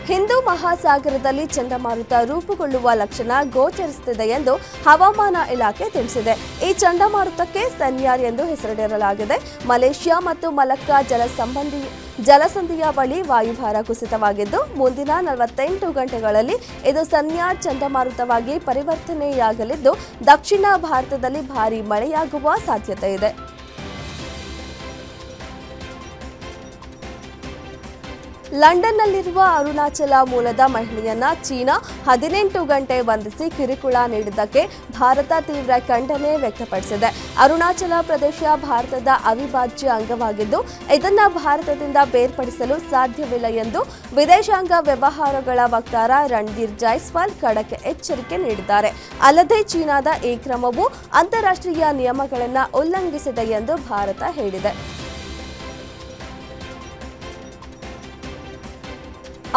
ಹಿಂದೂ ಮಹಾಸಾಗರದಲ್ಲಿ ಚಂಡಮಾರುತ ರೂಪುಗೊಳ್ಳುವ ಲಕ್ಷಣ ಗೋಚರಿಸುತ್ತಿದೆ ಎಂದು ಹವಾಮಾನ ಇಲಾಖೆ ತಿಳಿಸಿದೆ. ಈ ಚಂಡಮಾರುತಕ್ಕೆ ಸನ್ಯಾರ್ ಎಂದು ಹೆಸರಿಡಲಾಗಿದೆ. ಮಲೇಷ್ಯಾ ಮತ್ತು ಮಲಕ್ಕಾ ಜಲಸಂಧಿಯ ಬಳಿ ವಾಯುಭಾರ ಕುಸಿತವಾಗಿದ್ದು, ಮುಂದಿನ 48 ಗಂಟೆಗಳಲ್ಲಿ ಇದು ಸನ್ಯಾರ್ ಚಂಡಮಾರುತವಾಗಿ ಪರಿವರ್ತನೆಯಾಗಲಿದ್ದು, ದಕ್ಷಿಣ ಭಾರತದಲ್ಲಿ ಭಾರೀ ಮಳೆಯಾಗುವ ಸಾಧ್ಯತೆ ಇದೆ. ಲಂಡನ್ನಲ್ಲಿರುವ ಅರುಣಾಚಲ ಮೂಲದ ಮಹಿಳೆಯನ್ನ ಚೀನಾ 18 ಗಂಟೆ ಬಂಧಿಸಿ ಕಿರುಕುಳ ನೀಡಿದ್ದಕ್ಕೆ ಭಾರತ ತೀವ್ರ ಖಂಡನೆ ವ್ಯಕ್ತಪಡಿಸಿದೆ. ಅರುಣಾಚಲ ಪ್ರದೇಶ ಭಾರತದ ಅವಿಭಾಜ್ಯ ಅಂಗವಾಗಿದ್ದು, ಇದನ್ನು ಭಾರತದಿಂದ ಬೇರ್ಪಡಿಸಲು ಸಾಧ್ಯವಿಲ್ಲ ಎಂದು ವಿದೇಶಾಂಗ ವ್ಯವಹಾರಗಳ ವಕ್ತಾರ ರಣಧೀರ್ ಜೈಸ್ವಾಲ್ ಖಡಕ್ ಎಚ್ಚರಿಕೆ ನೀಡಿದ್ದಾರೆ. ಅಲ್ಲದೆ ಚೀನಾದ ಈ ಕ್ರಮವು ಅಂತಾರಾಷ್ಟ್ರೀಯ ನಿಯಮಗಳನ್ನು ಉಲ್ಲಂಘಿಸಿದೆ ಎಂದು ಭಾರತ ಹೇಳಿದೆ.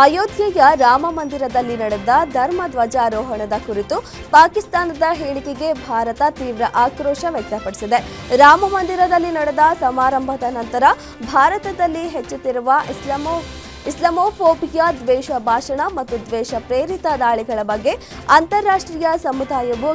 ಅಯೋಧ್ಯೆಯ ರಾಮ ಮಂದಿರದಲ್ಲಿ ನಡೆದ ಧರ್ಮ ಧ್ವಜಾರೋಹಣದ ಕುರಿತು ಪಾಕಿಸ್ತಾನದ ಹೇಳಿಕೆಗೆ ಭಾರತ ತೀವ್ರ ಆಕ್ರೋಶ ವ್ಯಕ್ತಪಡಿಸಿದೆ. ರಾಮ ಮಂದಿರದಲ್ಲಿ ನಡೆದ ಸಮಾರಂಭದ ನಂತರ ಭಾರತದಲ್ಲಿ ಹೆಚ್ಚುತ್ತಿರುವ ಇಸ್ಲಾಮೋಫೋಬಿಯಾ, ದ್ವೇಷ ಭಾಷಣ ಮತ್ತು ದ್ವೇಷ ಪ್ರೇರಿತ ದಾಳಿಗಳ ಬಗ್ಗೆ ಅಂತಾರಾಷ್ಟ್ರೀಯ ಸಮುದಾಯವು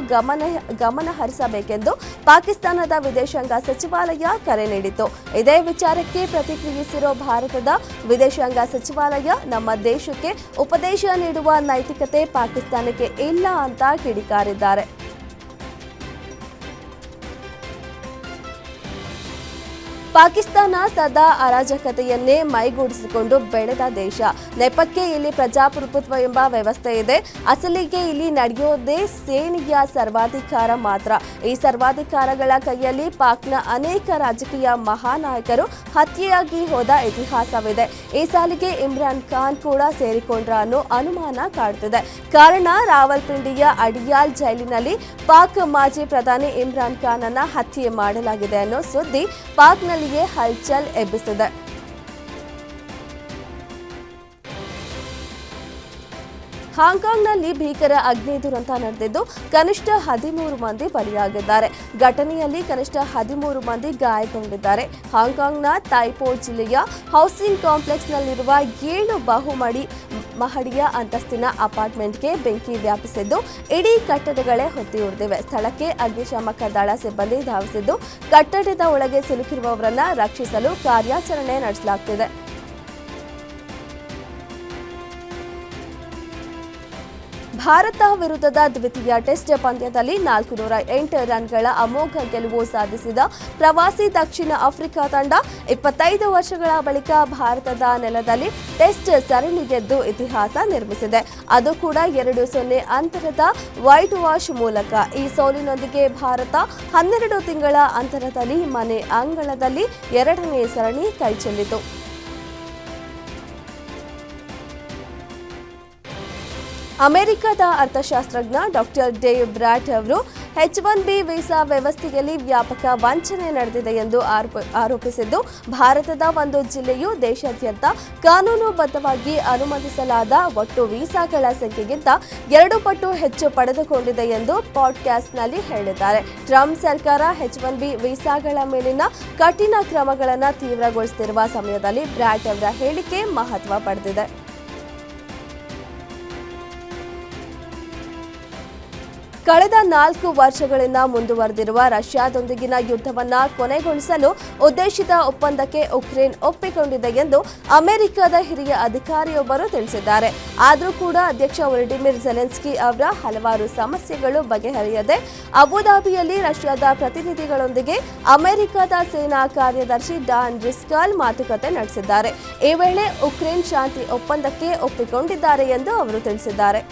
ಗಮನ ಹರಿಸಬೇಕೆಂದು ಪಾಕಿಸ್ತಾನದ ವಿದೇಶಾಂಗ ಸಚಿವಾಲಯ ಕರೆ ನೀಡಿತು. ಇದೇ ವಿಚಾರಕ್ಕೆ ಪ್ರತಿಕ್ರಿಯಿಸಿರುವ ಭಾರತದ ವಿದೇಶಾಂಗ ಸಚಿವಾಲಯ, ನಮ್ಮ ದೇಶಕ್ಕೆ ಉಪದೇಶ ನೀಡುವ ನೈತಿಕತೆ ಪಾಕಿಸ್ತಾನಕ್ಕೆ ಇಲ್ಲ ಅಂತ ಕಿಡಿಕಾರಿದ್ದಾರೆ. ಪಾಕಿಸ್ತಾನ ಸದಾ ಅರಾಜಕತೆಯನ್ನೇ ಮೈಗೂಡಿಸಿಕೊಂಡು ಬೆಳೆದ ದೇಶ. ನೆಪಕ್ಕೆ ಇಲ್ಲಿ ಪ್ರಜಾಪ್ರಭುತ್ವ ಎಂಬ ವ್ಯವಸ್ಥೆ ಇದೆ. ಅಸಲಿಗೆ ಇಲ್ಲಿ ನಡೆಯೋದೇ ಸೇನೆಯ ಸರ್ವಾಧಿಕಾರ ಮಾತ್ರ. ಈ ಸರ್ವಾಧಿಕಾರಗಳ ಕೈಯಲ್ಲಿ ಪಾಕ್ನ ಅನೇಕ ರಾಜಕೀಯ ಮಹಾನಾಯಕರು ಹತ್ಯೆಯಾಗಿ ಹೋದ ಇತಿಹಾಸವಿದೆ. ಈ ಸಾಲಿಗೆ ಇಮ್ರಾನ್ ಖಾನ್ ಕೂಡ ಸೇರಿಕೊಂಡ್ರ ಅನ್ನೋ ಅನುಮಾನ ಕಾಡುತ್ತಿದೆ. ಕಾರಣ, ರಾವಲ್ಪಿಂಡಿಯ ಅಡಿಯಾಲ್ ಜೈಲಿನಲ್ಲಿ ಪಾಕ್ ಮಾಜಿ ಪ್ರಧಾನಿ ಇಮ್ರಾನ್ ಖಾನ್ ಅನ್ನ ಹತ್ಯೆ ಮಾಡಲಾಗಿದೆ ಅನ್ನೋ ಸುದ್ದಿ ಪಾಕ್ನಲ್ಲಿ ಹಲ್ಚಲ್ ಎಬ್ಬಿಸಿದೆ. ಹಾಂಗ್ಕಾಂಗ್ನಲ್ಲಿ ಭೀಕರ ಅಗ್ನಿ ದುರಂತ ನಡೆದಿದ್ದು, ಕನಿಷ್ಠ 13 ಮಂದಿ ಬಲಿಯಾಗಿದ್ದಾರೆ. ಘಟನೆಯಲ್ಲಿ ಕನಿಷ್ಠ 13 ಮಂದಿ ಗಾಯಗೊಂಡಿದ್ದಾರೆ. ಹಾಂಗ್ಕಾಂಗ್ನ ತೈಪೋ ಜಿಲ್ಲೆಯ ಹೌಸಿಂಗ್ ಕಾಂಪ್ಲೆಕ್ಸ್ನಲ್ಲಿರುವ 7 ಮಹಡಿಯ ಅಂತಸ್ತಿನ ಅಪಾರ್ಟ್ಮೆಂಟ್ಗೆ ಬೆಂಕಿ ವ್ಯಾಪಿಸಿದ್ದು, ಇಡೀ ಕಟ್ಟಡಗಳೇ ಹೊತ್ತಿ ಉರಿದಿವೆ. ಸ್ಥಳಕ್ಕೆ ಅಗ್ನಿಶಾಮಕ ದಳ ಸಿಬ್ಬಂದಿ ಧಾವಿಸಿದ್ದು, ಕಟ್ಟಡದ ಒಳಗೆ ಸಿಲುಕಿರುವವರನ್ನ ರಕ್ಷಿಸಲು ಕಾರ್ಯಾಚರಣೆ ನಡೆಸಲಾಗುತ್ತಿದೆ. ಭಾರತ ವಿರುದ್ಧದ ದ್ವಿತೀಯ ಟೆಸ್ಟ್ ಪಂದ್ಯದಲ್ಲಿ 408 ರನ್ಗಳ ಅಮೋಘ ಗೆಲುವು ಸಾಧಿಸಿದ ಪ್ರವಾಸಿ ದಕ್ಷಿಣ ಆಫ್ರಿಕಾ ತಂಡ 25 ವರ್ಷಗಳ ಬಳಿಕ ಭಾರತದ ನೆಲದಲ್ಲಿ ಟೆಸ್ಟ್ ಸರಣಿ ಗೆದ್ದು ಇತಿಹಾಸ ನಿರ್ಮಿಸಿದೆ. ಅದು ಕೂಡ 2-0 ಅಂತರದ ವೈಟ್ ವಾಶ್ ಮೂಲಕ. ಈ ಸೋಲಿನೊಂದಿಗೆ ಭಾರತ 12 ತಿಂಗಳ ಅಂತರದಲ್ಲಿ ಮನೆ ಅಂಗಳದಲ್ಲಿ 2ನೇ ಸರಣಿ ಕೈಚೆಲ್ಲಿತು. ಅಮೆರಿಕದ ಅರ್ಥಶಾಸ್ತ್ರಜ್ಞ ಡಾಕ್ಟರ್ ಡೇವ್ ಬ್ರಾಟ್ ಅವರು H-1B ವೀಸಾ ವ್ಯವಸ್ಥೆಯಲ್ಲಿ ವ್ಯಾಪಕ ವಂಚನೆ ನಡೆದಿದೆ ಎಂದು ಆರೋಪಿಸಿದ್ದು, ಭಾರತದ ಒಂದು ಜಿಲ್ಲೆಯು ದೇಶಾದ್ಯಂತ ಕಾನೂನುಬದ್ಧವಾಗಿ ಅನುಮತಿಸಲಾದ ಒಟ್ಟು ವೀಸಾಗಳ ಸಂಖ್ಯೆಗಿಂತ 2 ಪಟ್ಟು ಹೆಚ್ಚು ಪಡೆದುಕೊಂಡಿದೆ ಎಂದು ಪಾಡ್ಕಾಸ್ಟ್ನಲ್ಲಿ ಹೇಳಿದ್ದಾರೆ. ಟ್ರಂಪ್ ಸರ್ಕಾರ H-1B ವೀಸಾಗಳ ಮೇಲಿನ ಕಠಿಣ ಕ್ರಮಗಳನ್ನು ತೀವ್ರಗೊಳಿಸುತ್ತಿರುವ ಸಮಯದಲ್ಲಿ ಬ್ರಾಟ್ ಅವರ ಹೇಳಿಕೆ ಮಹತ್ವ ಪಡೆದಿದೆ. ಕಳೆದ 4 ವರ್ಷಗಳಿಂದ ಮುಂದುವರೆದಿರುವ ರಷ್ಯಾದೊಂದಿಗಿನ ಯುದ್ಧವನ್ನು ಕೊನೆಗೊಳಿಸಲು ಉದ್ದೇಶಿತ ಒಪ್ಪಂದಕ್ಕೆ ಉಕ್ರೇನ್ ಒಪ್ಪಿಕೊಂಡಿದೆ ಎಂದು ಅಮೆರಿಕದ ಹಿರಿಯ ಅಧಿಕಾರಿಯೊಬ್ಬರು ತಿಳಿಸಿದ್ದಾರೆ. ಆದರೂ ಕೂಡ ಅಧ್ಯಕ್ಷ ವೊಲೋಡಿಮಿರ್ ಝೆಲೆನ್ಸ್ಕಿ ಅವರ ಹಲವಾರು ಸಮಸ್ಯೆಗಳು ಬಗೆಹರಿಯದೆ ಅಬುಧಾಬಿಯಲ್ಲಿ ರಷ್ಯಾದ ಪ್ರತಿನಿಧಿಗಳೊಂದಿಗೆ ಅಮೆರಿಕದ ಸೇನಾ ಕಾರ್ಯದರ್ಶಿ ಡಾನ್ ಡ್ರಿಸ್ಕಲ್ ಮಾತುಕತೆ ನಡೆಸಿದ್ದಾರೆ. ಈ ವೇಳೆ ಉಕ್ರೇನ್ ಶಾಂತಿ ಒಪ್ಪಂದಕ್ಕೆ ಒಪ್ಪಿಕೊಂಡಿದ್ದಾರೆ ಎಂದು ಅವರು ತಿಳಿಸಿದ್ದಾರೆ.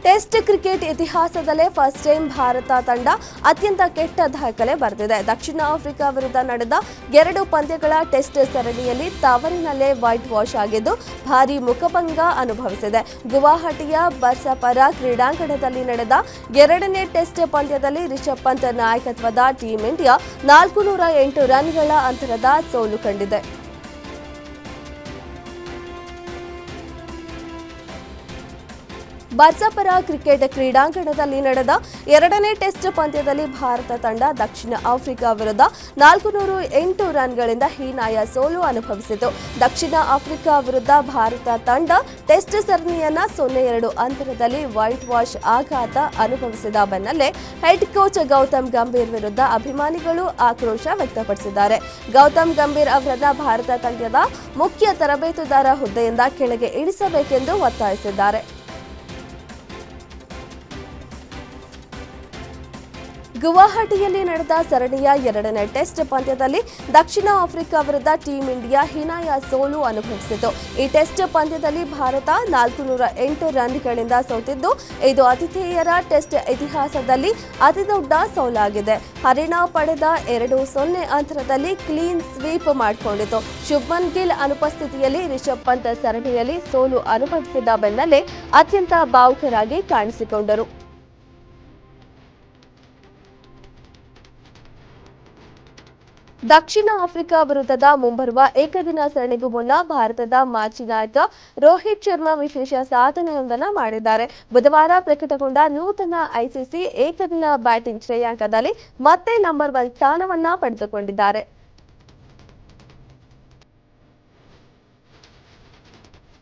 ಟೆಸ್ಟ್ ಕ್ರಿಕೆಟ್ ಇತಿಹಾಸದಲ್ಲೇ ಫಸ್ಟ್ ಟೈಮ್ ಭಾರತ ತಂಡ ಅತ್ಯಂತ ಕೆಟ್ಟ ದಾಖಲೆ ಬರೆದಿದೆ. ದಕ್ಷಿಣ ಆಫ್ರಿಕಾ ವಿರುದ್ಧ ನಡೆದ 2 ಪಂದ್ಯಗಳ ಟೆಸ್ಟ್ ಸರಣಿಯಲ್ಲಿ ತವರಿನಲ್ಲೇ ವೈಟ್ ವಾಶ್ ಆಗಿದ್ದು, ಭಾರೀ ಮುಖಭಂಗ ಅನುಭವಿಸಿದೆ. ಗುವಾಹಟಿಯ ಬರ್ಸಾಪರ ಕ್ರೀಡಾಂಗಣದಲ್ಲಿ ನಡೆದ 2ನೇ ಟೆಸ್ಟ್ ಪಂದ್ಯದಲ್ಲಿ ರಿಷಬ್ ಪಂತ್ ನಾಯಕತ್ವದ ಟೀಂ ಇಂಡಿಯಾ 408 ರನ್ಗಳ ಅಂತರದ ಸೋಲು ಕಂಡಿದೆ. ಬರ್ಸಾಪರ ಕ್ರಿಕೆಟ್ ಕ್ರೀಡಾಂಗಣದಲ್ಲಿ ನಡೆದ ಎರಡನೇ ಟೆಸ್ಟ್ ಪಂದ್ಯದಲ್ಲಿ ಭಾರತ ತಂಡ ದಕ್ಷಿಣ ಆಫ್ರಿಕಾ ವಿರುದ್ಧ 408 ರನ್ಗಳಿಂದ ಹೀನಾಯ ಸೋಲು ಅನುಭವಿಸಿತು. ದಕ್ಷಿಣ ಆಫ್ರಿಕಾ ವಿರುದ್ಧ ಭಾರತ ತಂಡ ಟೆಸ್ಟ್ ಸರಣಿಯನ್ನ 0-2 ಅಂತರದಲ್ಲಿ ವೈಟ್ ವಾಶ್ ಆಘಾತ ಅನುಭವಿಸಿದ ಬೆನ್ನಲ್ಲೇ ಹೆಡ್ ಕೋಚ್ ಗೌತಮ್ ಗಂಭೀರ್ ವಿರುದ್ಧ ಅಭಿಮಾನಿಗಳು ಆಕ್ರೋಶ ವ್ಯಕ್ತಪಡಿಸಿದ್ದಾರೆ. ಗೌತಮ್ ಗಂಭೀರ್ ಅವರನ್ನ ಭಾರತ ತಂಡದ ಮುಖ್ಯ ತರಬೇತುದಾರ ಹುದ್ದೆಯಿಂದ ಕೆಳಗೆ ಇಳಿಸಬೇಕೆಂದು ಒತ್ತಾಯಿಸಿದ್ದಾರೆ. ಗುವಾಹಟಿಯಲ್ಲಿ ನಡೆದ ಸರಣಿಯ ಎರಡನೇ ಟೆಸ್ಟ್ ಪಂದ್ಯದಲ್ಲಿ ದಕ್ಷಿಣ ಆಫ್ರಿಕಾ ವಿರುದ್ಧ ಟೀಂ ಇಂಡಿಯಾ ಹೀನಾಯ ಸೋಲು ಅನುಭವಿಸಿತು. ಈ ಟೆಸ್ಟ್ ಪಂದ್ಯದಲ್ಲಿ ಭಾರತ 408 ರನ್ಗಳಿಂದ ಸೋತಿದ್ದು, ಇದು ಆತಿಥೇಯರ ಟೆಸ್ಟ್ ಇತಿಹಾಸದಲ್ಲಿ ಅತಿದೊಡ್ಡ ಸೋಲಾಗಿದೆ. ಹರಿಯಾಣ ಪಡೆದ 2-0 ಅಂತರದಲ್ಲಿ ಕ್ಲೀನ್ ಸ್ವೀಪ್ ಮಾಡಿಕೊಂಡಿತು. ಶುಭ್ಮನ್ ಗಿಲ್ ಅನುಪಸ್ಥಿತಿಯಲ್ಲಿ ರಿಷಬ್ ಪಂತ್ ಸರಣಿಯಲ್ಲಿ ಸೋಲು ಅನುಭವಿಸಿದ ಬೆನ್ನಲ್ಲೇ ಅತ್ಯಂತ ಭಾವುಕರಾಗಿ ಕಾಣಿಸಿಕೊಂಡರು. ದಕ್ಷಿಣ ಆಫ್ರಿಕಾ ವಿರುದ್ಧದ ಮುಂಬರುವ ಏಕದಿನ ಸರಣಿಗೂ ಮುನ್ನ ಭಾರತದ ಮಾಜಿ ನಾಯಕ ರೋಹಿತ್ ಶರ್ಮಾ ವಿಶೇಷ ಸಾಧನೆಯೊಂದನ್ನು ಮಾಡಿದ್ದಾರೆ. ಬುಧವಾರ ಪ್ರಕಟಗೊಂಡ ನೂತನ ಐಸಿಸಿ ಏಕದಿನ ಬ್ಯಾಟಿಂಗ್ ಶ್ರೇಯಾಂಕದಲ್ಲಿ ಮತ್ತೆ ನಂಬರ್ 1 ಸ್ಥಾನವನ್ನ ಪಡೆದುಕೊಂಡಿದ್ದಾರೆ.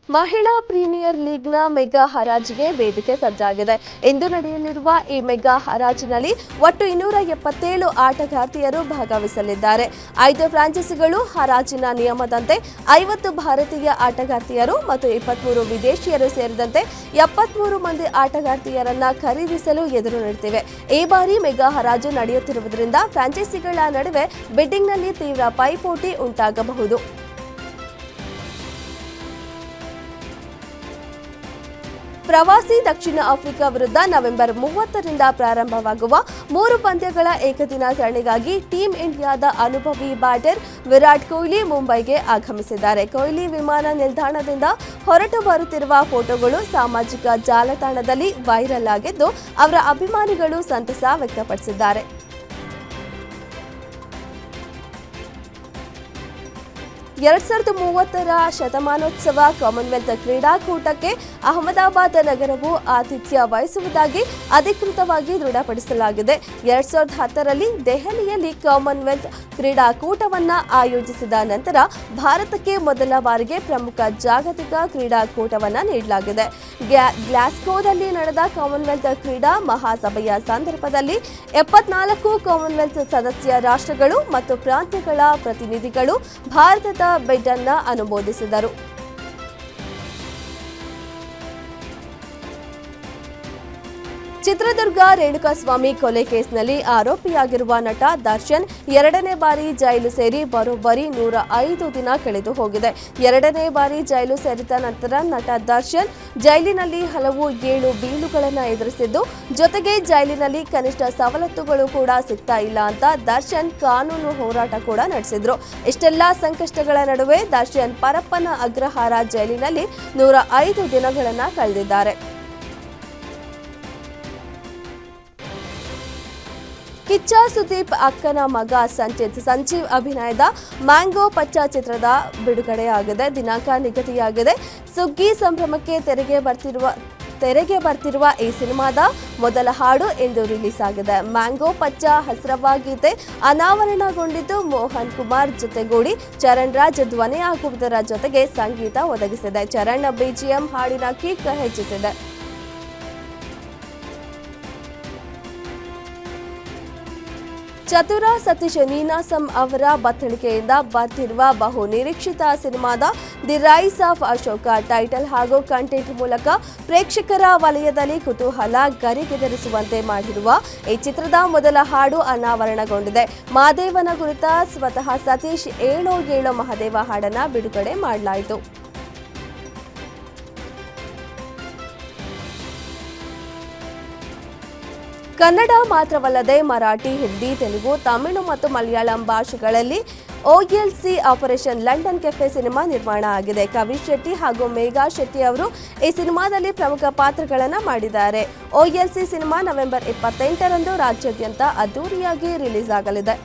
ಮಹಿಳಾ ಪ್ರೀಮಿಯರ್ ಲೀಗ್ನ ಮೆಗಾ ಹರಾಜಿಗೆ ವೇದಿಕೆ ಸಜ್ಜಾಗಿದೆ. ಇಂದು ನಡೆಯಲಿರುವ ಈ ಮೆಗಾ ಹರಾಜಿನಲ್ಲಿ ಒಟ್ಟು 277 ಆಟಗಾರ್ತಿಯರು ಭಾಗವಹಿಸಲಿದ್ದಾರೆ. 5 ಫ್ರಾಂಚೈಸಿಗಳು ಹರಾಜಿನ ನಿಯಮದಂತೆ 50 ಭಾರತೀಯ ಆಟಗಾರ್ತಿಯರು ಮತ್ತು 23 ವಿದೇಶಿಯರು ಸೇರಿದಂತೆ 73 ಮಂದಿ ಆಟಗಾರ್ತಿಯರನ್ನ ಖರೀದಿಸಲು ಎದುರು ನೋಡುತ್ತಿವೆ. ಈ ಬಾರಿ ಮೆಗಾ ಹರಾಜು ನಡೆಯುತ್ತಿರುವುದರಿಂದ ಫ್ರಾಂಚೈಸಿಗಳ ನಡುವೆ ಬಿಡ್ಡಿಂಗ್ನಲ್ಲಿ ತೀವ್ರ ಪೈಪೋಟಿ ಉಂಟಾಗಬಹುದು. ಪ್ರವಾಸಿ ದಕ್ಷಿಣ ಆಫ್ರಿಕಾ ವಿರುದ್ಧ ನವೆಂಬರ್ 30ರಿಂದ ಪ್ರಾರಂಭವಾಗುವ 3 ಪಂದ್ಯಗಳ ಏಕದಿನ ಸರಣಿಗಾಗಿ ಟೀಂ ಇಂಡಿಯಾದ ಅನುಭವಿ ಬ್ಯಾಟರ್ ವಿರಾಟ್ ಕೊಹ್ಲಿ ಮುಂಬೈಗೆ ಆಗಮಿಸಿದ್ದಾರೆ. ಕೊಹ್ಲಿ ವಿಮಾನ ನಿಲ್ದಾಣದಿಂದ ಹೊರಟು ಬರುತ್ತಿರುವ ಫೋಟೋಗಳು ಸಾಮಾಜಿಕ ಜಾಲತಾಣದಲ್ಲಿ ವೈರಲ್ ಆಗಿದ್ದು, ಅವರ ಅಭಿಮಾನಿಗಳು ಸಂತಸ ವ್ಯಕ್ತಪಡಿಸಿದ್ದಾರೆ. 2030ರ ಶತಮಾನೋತ್ಸವ ಕಾಮನ್ವೆಲ್ತ್ ಕ್ರೀಡಾಕೂಟಕ್ಕೆ ಅಹಮದಾಬಾದ್ ನಗರವು ಆತಿಥ್ಯ ವಹಿಸುವುದಾಗಿ ಅಧಿಕೃತವಾಗಿ ದೃಢಪಡಿಸಲಾಗಿದೆ. 2010ರಲ್ಲಿ ದೆಹಲಿಯಲ್ಲಿ ಕಾಮನ್ವೆಲ್ತ್ ಕ್ರೀಡಾಕೂಟವನ್ನು ಆಯೋಜಿಸಿದ ನಂತರ ಭಾರತಕ್ಕೆ ಮೊದಲ ಬಾರಿಗೆ ಪ್ರಮುಖ ಜಾಗತಿಕ ಕ್ರೀಡಾಕೂಟವನ್ನು ನೀಡಲಾಗಿದೆ. ಗ್ಲಾಸ್ಗೋದಲ್ಲಿ ನಡೆದ ಕಾಮನ್ವೆಲ್ತ್ ಕ್ರೀಡಾ ಮಹಾಸಭೆಯ ಸಂದರ್ಭದಲ್ಲಿ 74 ಕಾಮನ್ವೆಲ್ತ್ ಸದಸ್ಯ ರಾಷ್ಟ್ರಗಳು ಮತ್ತು ಪ್ರಾಂತ್ಯಗಳ ಪ್ರತಿನಿಧಿಗಳು ಭಾರತದ ಬಿಡ್ ಅನ್ನು ಅನುಮೋದಿಸಿದರು. ಚಿತ್ರದುರ್ಗ ರೇಣುಕಾಸ್ವಾಮಿ ಕೊಲೆ ಕೇಸ್ನಲ್ಲಿ ಆರೋಪಿಯಾಗಿರುವ ನಟ ದರ್ಶನ್ 2ನೇ ಬಾರಿ ಜೈಲು ಸೇರಿ ಬರೋಬ್ಬರಿ 105 ದಿನ ಕಳೆದು ಹೋಗಿದೆ. 2ನೇ ಬಾರಿ ಜೈಲು ಸೇರಿದ ನಂತರ ನಟ ದರ್ಶನ್ ಜೈಲಿನಲ್ಲಿ ಹಲವು ಏಳು ಬೀಳುಗಳನ್ನು ಎದುರಿಸಿದ್ದು, ಜೊತೆಗೆ ಜೈಲಿನಲ್ಲಿ ಕನಿಷ್ಠ ಸವಲತ್ತುಗಳು ಕೂಡ ಸಿಗ್ತಾ ಇಲ್ಲ ಅಂತ ದರ್ಶನ್ ಕಾನೂನು ಹೋರಾಟ ಕೂಡ ನಡೆಸಿದ್ರು. ಇಷ್ಟೆಲ್ಲ ಸಂಕಷ್ಟಗಳ ನಡುವೆ ದರ್ಶನ್ ಪರಪ್ಪನ ಅಗ್ರಹಾರ ಜೈಲಿನಲ್ಲಿ 105 ದಿನಗಳನ್ನು ಕಳೆದಿದ್ದಾರೆ. ಕಿಚ್ಚ ಸುದೀಪ್ ಅಕ್ಕನ ಮಗ ಸಂಜೀವ್ ಅಭಿನಯದ ಮ್ಯಾಂಗೋ ಪಚ್ಚ ಚಿತ್ರದ ಬಿಡುಗಡೆಯಾಗಿದೆ. ದಿನಾಂಕ ನಿಗದಿಯಾಗಿದೆ. ಸುಗ್ಗಿ ಸಂಭ್ರಮಕ್ಕೆ ತೆರೆಗೆ ಬರ್ತಿರುವ ಈ ಸಿನಿಮಾದ ಮೊದಲ ಹಾಡು ಇಂದು ರಿಲೀಸ್ ಆಗಿದೆ. ಮ್ಯಾಂಗೋ ಪಚ್ಚ ಹಸ್ರವ್ವ ಗೀತೆ ಅನಾವರಣಗೊಂಡಿದ್ದು, ಮೋಹನ್ ಕುಮಾರ್ ಜೊತೆಗೂಡಿ ಚರಣ್ ರಾಜ್ ಧ್ವನಿಯಾಗುವುದರ ಜೊತೆಗೆ ಸಂಗೀತ ಒದಗಿಸಿದೆ. ಚರಣ್ ಬಿಜಿಎಂ ಹಾಡಿನ ಕಿಕ್ ಹೆಚ್ಚಿಸಿದೆ. ಚತುರ ಸತೀಶ್ ನೀನಾಸಂ ಅವರ ಬತ್ತಳಿಕೆಯಿಂದ ಬರ್ತಿರುವ ಬಹು ನಿರೀಕ್ಷಿತ ಸಿನಿಮಾದ the rise of Ashoka title ಹಾಗೂ ಕಂಟೆಂಟ್ ಮೂಲಕ ಪ್ರೇಕ್ಷಕರ ವಲಯದಲ್ಲಿ ಕುತೂಹಲ ಗರಿಗೆದರಿಸುವಂತೆ ಮಾಡಿರುವ ಈ ಚಿತ್ರದ ಮೊದಲ ಹಾಡು ಅನಾವರಣಗೊಂಡಿದೆ. ಮಹಾದೇವನ ಕುರಿತ ಸ್ವತಃ ಸತೀಶ್ ಏಳೋ ಏಳೋ ಮಹಾದೇವ ಹಾಡನ್ನು ಬಿಡುಗಡೆ ಮಾಡಲಾಯಿತು. ಕನ್ನಡ ಮಾತ್ರವಲ್ಲದೆ ಮರಾಠಿ, ಹಿಂದಿ, ತೆಲುಗು, ತಮಿಳು ಮತ್ತು ಮಲಯಾಳಂ ಭಾಷೆಗಳಲ್ಲಿ OLC operation London cafe cinema ನಿರ್ಮಾಣ ಆಗಿದೆ. ಕವಿಶ್ ಶೆಟ್ಟಿ ಹಾಗೂ ಮೇಘಾ ಶೆಟ್ಟಿ ಅವರು ಈ ಸಿನಿಮಾದಲ್ಲಿ ಪ್ರಮುಖ ಪಾತ್ರಗಳನ್ನು ಮಾಡಿದ್ದಾರೆ. OLC ಸಿನಿಮಾ ನವೆಂಬರ್ 28ರಂದು ರಾಜ್ಯಾದ್ಯಂತ ಅದ್ದೂರಿಯಾಗಿ ರಿಲೀಸ್ ಆಗಲಿದೆ.